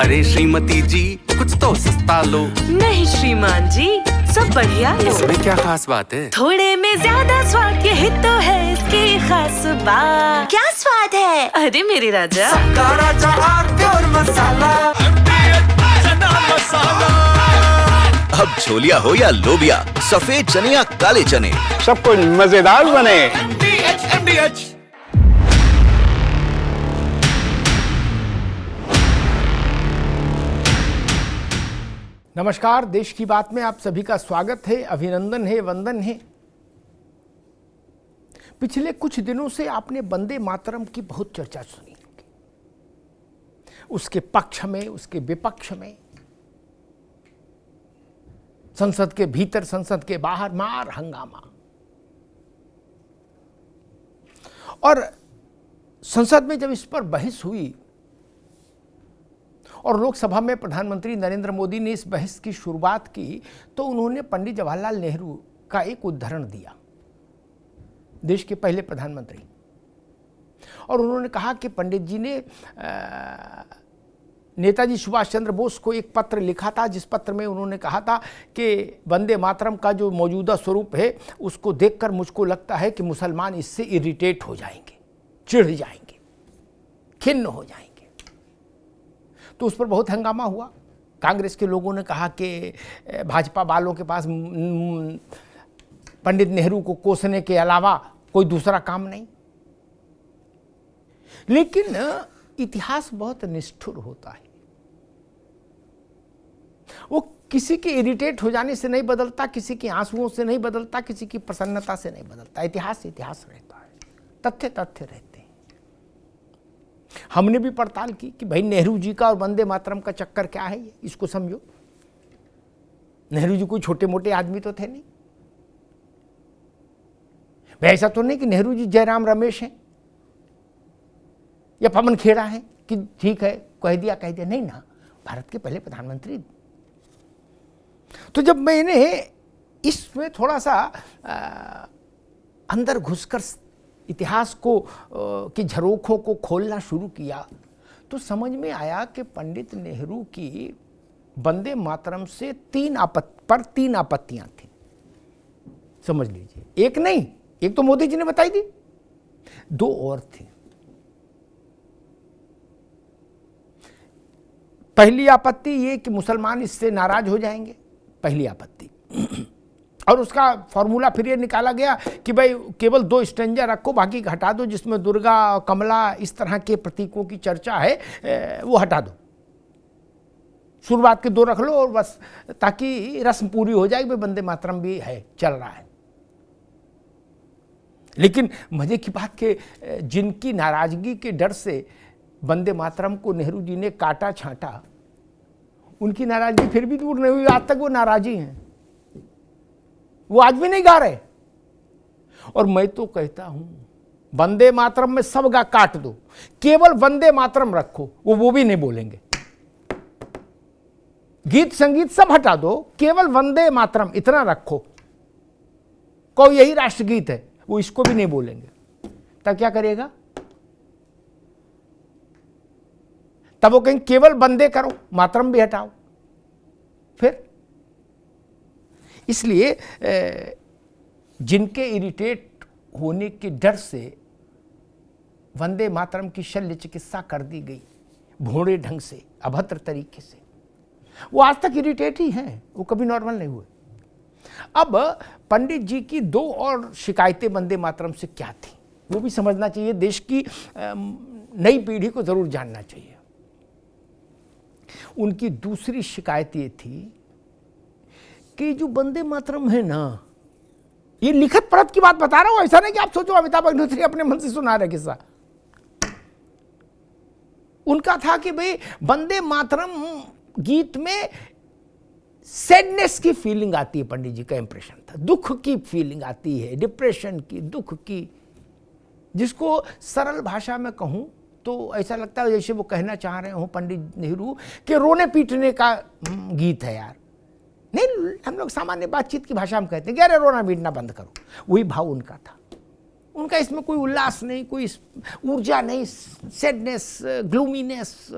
अरे श्रीमती जी कुछ तो सस्ता लो। नहीं श्रीमान जी, सब बढ़िया लो। इसमें क्या खास बात है? थोड़े में ज्यादा स्वाद, यही तो है इसकी खास बात। क्या स्वाद है? अरे मेरे राजा, सबका राजा आरती और मसाला। अब छोलिया हो या लोबिया, सफेद चने या काले चने, सब कुछ मजेदार बने। नमस्कार, देश की बात में आप सभी का स्वागत है, अभिनंदन है, वंदन है। पिछले कुछ दिनों से आपने वंदे मातरम की बहुत चर्चा सुनी होगी, उसके पक्ष में, उसके विपक्ष में, संसद के भीतर, संसद के बाहर मार हंगामा। और संसद में जब इस पर बहस हुई और लोकसभा में प्रधानमंत्री नरेंद्र मोदी ने इस बहस की शुरुआत की, तो उन्होंने पंडित जवाहरलाल नेहरू का एक उदाहरण दिया, देश के पहले प्रधानमंत्री। और उन्होंने कहा कि पंडित जी ने नेताजी सुभाष चंद्र बोस को एक पत्र लिखा था, जिस पत्र में उन्होंने कहा था कि वंदे मातरम का जो मौजूदा स्वरूप है उसको देखकर मुझको लगता है कि मुसलमान इससे इरिटेट हो जाएंगे, चिढ़ जाएंगे, खिन्न हो जाएंगे। तो उस पर बहुत हंगामा हुआ। कांग्रेस के लोगों ने कहा कि भाजपा वालों के पास पंडित नेहरू को कोसने के अलावा कोई दूसरा काम नहीं। लेकिन इतिहास बहुत निष्ठुर होता है, वो किसी के इरिटेट हो जाने से नहीं बदलता, किसी के आंसुओं से नहीं बदलता, किसी की प्रसन्नता से नहीं बदलता। इतिहास इतिहास रहता है, तथ्य तथ्य रहते हैं। हमने भी पड़ताल की कि भाई नेहरू जी का और वंदे मातरम का चक्कर क्या है, इसको समझो। नेहरू जी कोई छोटे मोटे आदमी तो थे नहीं। ऐसा तो नहीं कि नेहरू जी जयराम रमेश हैं या पवन खेड़ा है कि ठीक है कह दिया नहीं ना, भारत के पहले प्रधानमंत्री। तो जब मैंने इसमें थोड़ा सा अंदर घुसकर इतिहास को की झरोखों को खोलना शुरू किया, तो समझ में आया कि पंडित नेहरू की वंदे मातरम से तीन आपत्तियां थी। समझ लीजिए, एक नहीं, एक तो मोदी जी ने बताई दी, दो और थी। पहली आपत्ति ये कि मुसलमान इससे नाराज हो जाएंगे, पहली आपत्ति। और उसका फॉर्मूला फिर ये निकाला गया कि भाई केवल 2 स्टेंजा रखो, बाकी हटा दो, जिसमें दुर्गा, कमला, इस तरह के प्रतीकों की चर्चा है वो हटा दो। शुरुआत के 2 रख लो और बस, ताकि रस्म पूरी हो जाए, भाई वंदे मातरम भी है, चल रहा है। लेकिन मजे की बात कि जिनकी नाराजगी के डर से वंदे मातरम को नेहरू जी ने काटा छांटा, उनकी नाराजगी फिर भी दूर नहीं हुई। आज तक वो नाराज ही हैं, वो आज भी नहीं गा रहे। और मैं तो कहता हूं वंदे मातरम में सब गा काट दो, केवल वंदे मातरम रखो, वो भी नहीं बोलेंगे। गीत संगीत सब हटा दो, केवल वंदे मातरम इतना रखो, कोई यही राष्ट्रगीत है, वो इसको भी नहीं बोलेंगे। तब क्या करेगा? तब वो कहेंगे केवल वंदे करो, मातरम भी हटाओ। फिर इसलिए जिनके इरिटेट होने के डर से वंदे मातरम की शल्य चिकित्सा कर दी गई भोड़े ढंग से, अभद्र तरीके से, वो आज तक इरिटेट ही हैं, वो कभी नॉर्मल नहीं हुए। अब पंडित जी की 2 और शिकायतें वंदे मातरम से क्या थी, वो भी समझना चाहिए, देश की नई पीढ़ी को जरूर जानना चाहिए। उनकी दूसरी शिकायत ये थी कि जो वंदे मातरम है ना, ये लिखत पढ़त की बात बता रहा हूं, ऐसा नहीं कि आप सोचो अमिताभ अग्निहोत्री अपने मन से सुना रहे किस्सा। उनका था कि भाई वंदे मातरम गीत में सैडनेस की फीलिंग आती है, पंडित जी का इंप्रेशन था, दुख की फीलिंग आती है, डिप्रेशन की, दुख की, जिसको सरल भाषा में कहूं तो ऐसा लगता है जैसे वो कहना चाह रहे हो पंडित नेहरू कि रोने पीटने का गीत है यार। नहीं, हम लोग सामान्य बातचीत की भाषा में कहते हैं कि अरे रोना पीटना बंद करो, वही भाव उनका था। उनका इसमें कोई उल्लास नहीं, कोई ऊर्जा नहीं, सैडनेस, ग्लूमीनेस,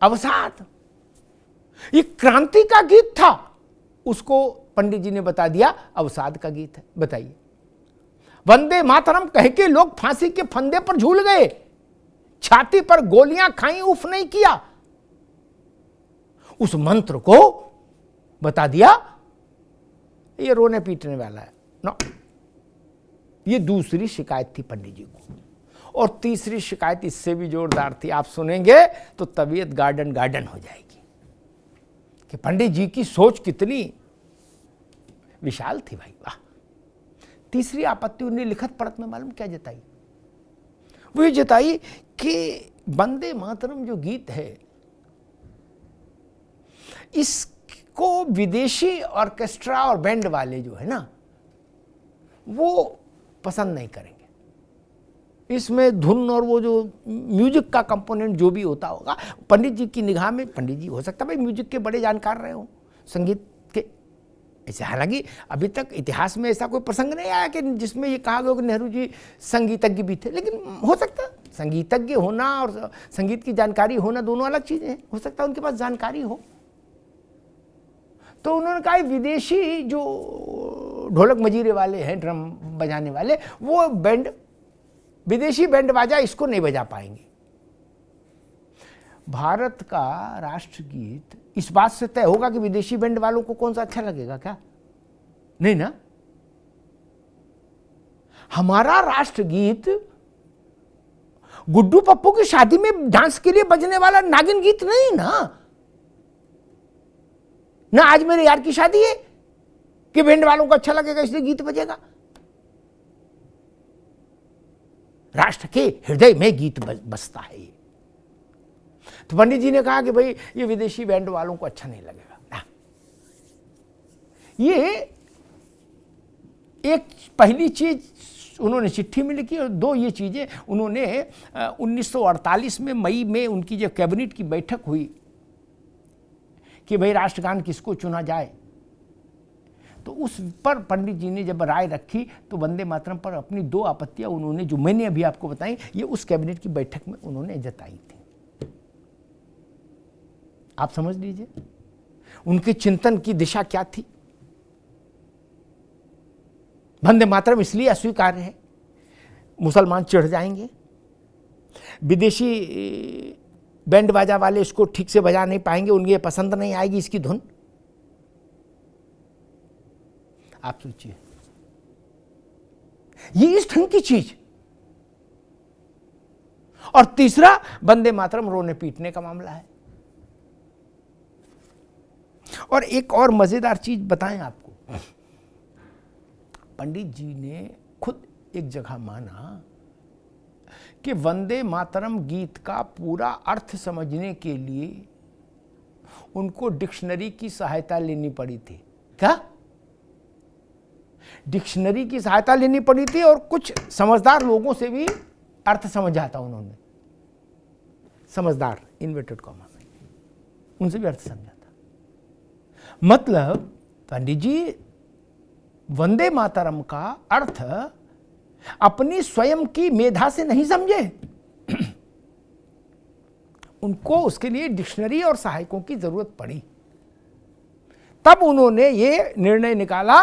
अवसाद। ये क्रांति का गीत था, उसको पंडित जी ने बता दिया अवसाद का गीत है। बताइए, वंदे मातरम कह के लोग फांसी के फंदे पर झूल गए, छाती पर गोलियां खाई, उफ नहीं किया। उस मंत्र को बता दिया ये रोने पीटने वाला है। नो, ये दूसरी शिकायत थी पंडित जी को। और तीसरी शिकायत इससे भी जोरदार थी, आप सुनेंगे तो तबीयत गार्डन गार्डन हो जाएगी कि पंडित जी की सोच कितनी विशाल थी भाई, वाह। तीसरी आपत्ति उन्हें लिखत पढ़त में मालूम क्या जताई? वो ये जताई कि वंदे मातरम जो गीत है, इसको विदेशी ऑर्केस्ट्रा और बैंड वाले जो है ना, वो पसंद नहीं करेंगे। इसमें धुन और वो जो म्यूजिक का कंपोनेंट जो भी होता होगा, पंडित जी की निगाह में, पंडित जी हो सकता है भाई म्यूजिक के बड़े जानकार रहे हो, संगीत के ऐसे। हालांकि अभी तक इतिहास में ऐसा कोई प्रसंग नहीं आया कि जिसमें ये कहा गया कि नेहरू जी संगीतज्ञ भी थे, लेकिन हो सकता है संगीतज्ञ होना और संगीत की जानकारी होना दोनों अलग चीजें हैं। हो सकता है उनके पास जानकारी हो। तो उन्होंने कहा विदेशी जो ढोलक मजीरे वाले हैं, ड्रम बजाने वाले, वो बैंड, विदेशी बैंड बाजा इसको नहीं बजा पाएंगे। भारत का राष्ट्रगीत इस बात से तय होगा कि विदेशी बैंड वालों को कौन सा अच्छा लगेगा क्या? नहीं ना। हमारा राष्ट्रगीत गुड्डू पप्पू की शादी में डांस के लिए बजने वाला नागिन गीत नहीं ना। ना आज मेरे यार की शादी है कि बैंड वालों को अच्छा लगेगा इसलिए गीत बजेगा। राष्ट्र के हृदय में गीत बजता है ये। तो पंडित जी ने कहा कि भाई ये विदेशी बैंड वालों को अच्छा नहीं लगेगा ना। ये एक पहली चीज उन्होंने चिट्ठी में लिखी, और दो ये चीजें उन्होंने 1948 में मई में उनकी जो कैबिनेट की बैठक हुई कि भाई राष्ट्रगान किसको चुना जाए, तो उस पर पंडित जी ने जब राय रखी तो वंदे मातरम पर अपनी दो आपत्तियां उन्होंने, जो मैंने अभी आपको बताई, ये उस कैबिनेट की बैठक में उन्होंने जताई थी। आप समझ लीजिए उनके चिंतन की दिशा क्या थी। वंदे मातरम इसलिए अस्वीकार्य है, मुसलमान चिढ़ जाएंगे, विदेशी बैंड बाजा वाले इसको ठीक से बजा नहीं पाएंगे, उन्हें पसंद नहीं आएगी इसकी धुन। आप सोचिए, ये इस ढंग की चीज। और तीसरा, वंदे मातरम रोने पीटने का मामला है। और एक और मजेदार चीज बताएं आपको, पंडित जी ने खुद एक जगह माना कि वंदे मातरम गीत का पूरा अर्थ समझने के लिए उनको डिक्शनरी की सहायता लेनी पड़ी थी। क्या? डिक्शनरी की सहायता लेनी पड़ी थी, और कुछ समझदार लोगों से भी अर्थ समझा था उन्होंने। समझदार इन्वर्टेड कॉमा में, उनसे भी अर्थ समझा था। मतलब पंडित जी वंदे मातरम का अर्थ अपनी स्वयं की मेधा से नहीं समझे, उनको उसके लिए डिक्शनरी और सहायकों की जरूरत पड़ी। तब उन्होंने ये निर्णय निकाला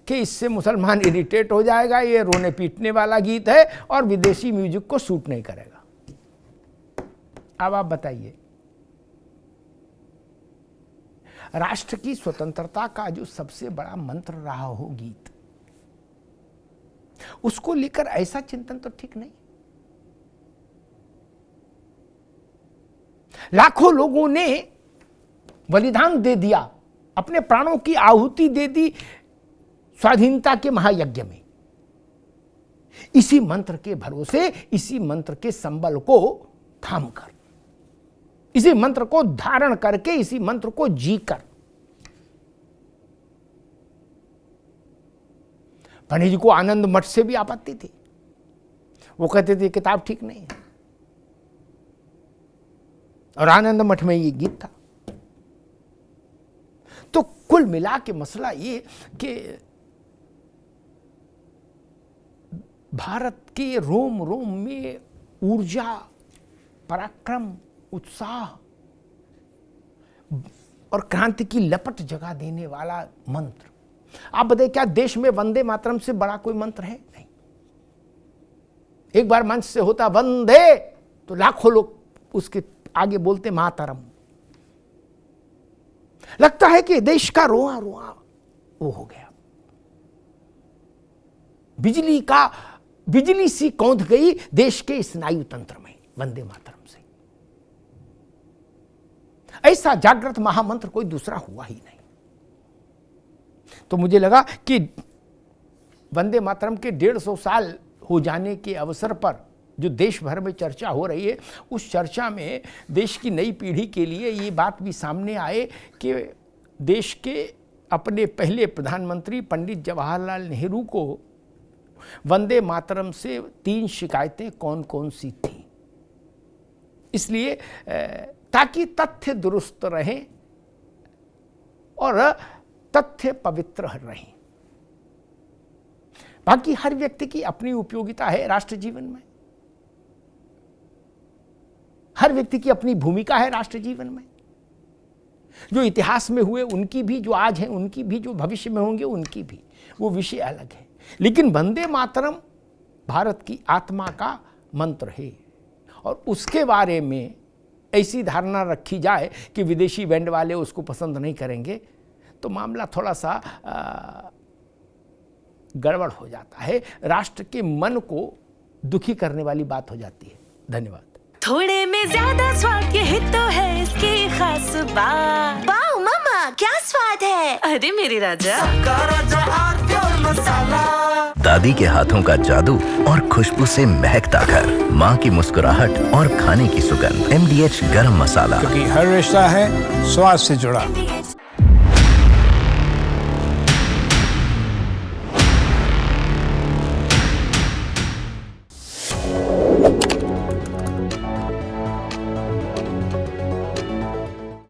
कि इससे मुसलमान इरिटेट हो जाएगा, ये रोने पीटने वाला गीत है और विदेशी म्यूजिक को सूट नहीं करेगा। अब आप बताइए, राष्ट्र की स्वतंत्रता का जो सबसे बड़ा मंत्र रहा हो गीत, उसको लेकर ऐसा चिंतन तो ठीक नहीं। लाखों लोगों ने बलिदान दे दिया, अपने प्राणों की आहुति दे दी स्वाधीनता के महायज्ञ में। इसी मंत्र के भरोसे, इसी मंत्र के संबल को थामकर, इसी मंत्र को धारण करके, इसी मंत्र को जीकर पंडित जी को आनंद मठ से भी आपत्ति थी। वो कहते थे किताब ठीक नहीं है, और आनंद मठ में ये गीत था। तो कुल मिला के मसला ये कि भारत के रोम रोम में ऊर्जा, पराक्रम, उत्साह और क्रांति की लपट जगा देने वाला मंत्र। आप बताइए, क्या देश में वंदे मातरम से बड़ा कोई मंत्र है? नहीं। एक बार मंच से होता वंदे तो लाखों लोग उसके आगे बोलते मातरम। लगता है कि देश का रोआ रोआ वो हो गया। बिजली सी कौंध गई देश के स्नायु तंत्र में वंदे मातरम से। ऐसा जागृत महामंत्र कोई दूसरा हुआ ही नहीं। तो मुझे लगा कि वंदे मातरम के 150 साल हो जाने के अवसर पर जो देश भर में चर्चा हो रही है, उस चर्चा में देश की नई पीढ़ी के लिए ये बात भी सामने आए कि देश के अपने पहले प्रधानमंत्री पंडित जवाहरलाल नेहरू को वंदे मातरम से 3 शिकायतें कौन कौन सी थी। इसलिए ताकि तथ्य दुरुस्त रहें और तथ्य पवित्र रहें। बाकी हर व्यक्ति की अपनी उपयोगिता है राष्ट्र जीवन में, हर व्यक्ति की अपनी भूमिका है राष्ट्र जीवन में। जो इतिहास में हुए उनकी भी, जो आज हैं उनकी भी, जो भविष्य में होंगे उनकी भी, वो विषय अलग है। लेकिन वंदे मातरम भारत की आत्मा का मंत्र है और उसके बारे में ऐसी धारणा रखी जाए कि विदेशी बैंड वाले उसको पसंद नहीं करेंगे, तो मामला थोड़ा सा गड़बड़ हो जाता है। राष्ट्र के मन को दुखी करने वाली बात हो जाती है। धन्यवाद। थोड़े में ज्यादा स्वाद, यही तो है इसकी खास बात। वाओ मम्मा, क्या स्वाद है। अरे मेरे राजा, सबका राजा आरती और मसाला। दादी के हाथों का जादू और खुशबू से महकता घर, माँ की मुस्कुराहट और खाने की सुगंध। MDH गरम मसाला। क्योंकि हर रिश्ता है स्वाद से जुड़ा।